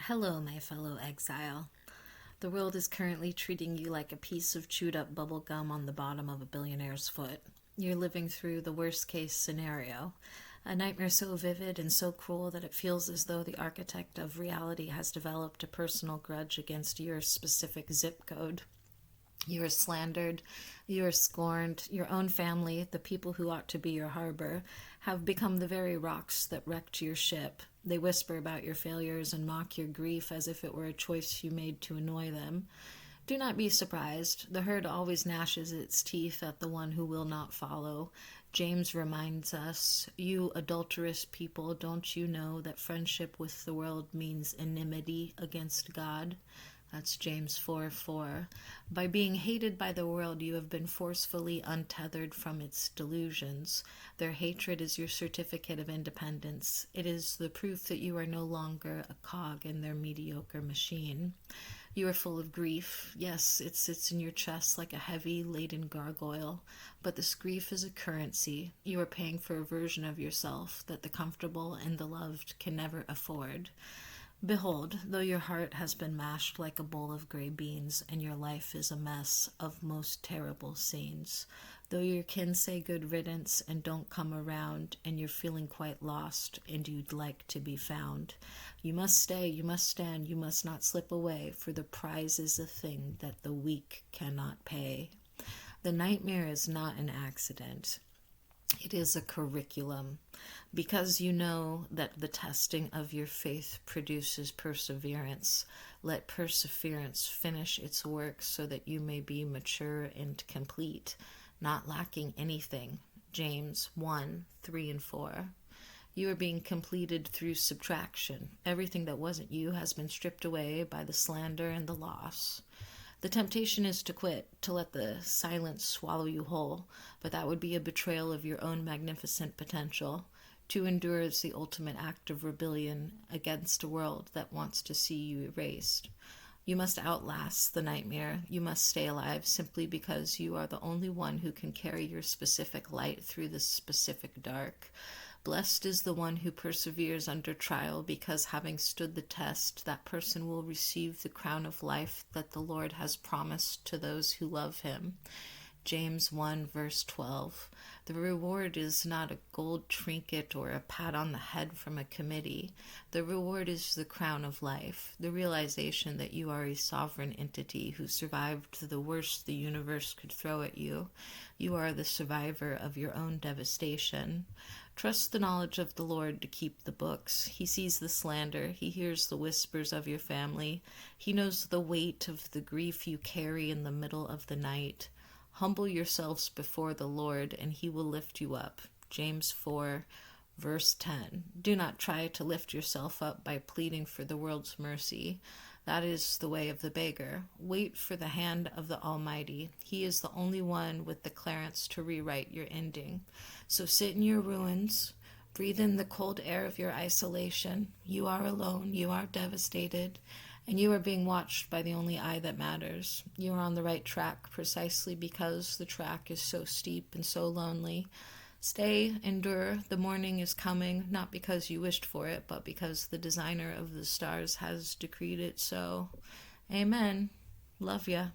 Hello, my fellow exile. The world is currently treating you like a piece of chewed up bubble gum on the bottom of a billionaire's foot. You're living through the worst case scenario, a nightmare so vivid and so cruel that it feels as though the architect of reality has developed a personal grudge against your specific zip code. You are slandered, you are scorned, your own family, the people who ought to be your harbor, have become the very rocks that wrecked your ship. They whisper about your failures and mock your grief as if it were a choice you made to annoy them. Do not be surprised. The herd always gnashes its teeth at the one who will not follow. James reminds us, you adulterous people, don't you know that friendship with the world means enmity against God? That's James 4:4. By being hated by the world, you have been forcefully untethered from its delusions. Their hatred is your certificate of independence. It is the proof that you are no longer a cog in their mediocre machine. You are full of grief. Yes, it sits in your chest like a heavy, laden gargoyle. But this grief is a currency. You are paying for a version of yourself that the comfortable and the loved can never afford. Behold, though your heart has been mashed like a bowl of gray beans, and your life is a mess of most terrible scenes, though your kin say good riddance and don't come around, and you're feeling quite lost, and you'd like to be found, you must stay, you must stand, you must not slip away, for the prize is a thing that the weak cannot pay. The nightmare is not an accident. It is a curriculum, because you know that the testing of your faith produces perseverance. Let perseverance finish its work so that you may be mature and complete, not lacking anything. James 1:3 and 4. You are being completed through subtraction. Everything that wasn't you has been stripped away by the slander and the loss. The temptation is to quit, to let the silence swallow you whole, but that would be a betrayal of your own magnificent potential. To endure is the ultimate act of rebellion against a world that wants to see you erased. You must outlast the nightmare. You must stay alive simply because you are the only one who can carry your specific light through the specific dark. Blessed is the one who perseveres under trial, because having stood the test, that person will receive the crown of life that the Lord has promised to those who love him. James 1:12. The reward is not a gold trinket or a pat on the head from a committee. The reward is the crown of life, the realization that you are a sovereign entity who survived the worst the universe could throw at you. You are the survivor of your own devastation. Trust the knowledge of the Lord to keep the books. He sees the slander. He hears the whispers of your family. He knows the weight of the grief you carry in the middle of the night. Humble yourselves before the Lord, and he will lift you up. James 4:10. Do not try to lift yourself up by pleading for the world's mercy. That is the way of the beggar. Wait for the hand of the Almighty. He is the only one with the clearance to rewrite your ending. So sit in your ruins. Breathe in the cold air of your isolation. You are alone. You are devastated. And you are being watched by the only eye that matters. You are on the right track precisely because the track is so steep and so lonely. Stay, endure, the morning is coming, not because you wished for it, but because the designer of the stars has decreed it so. Amen. Love ya.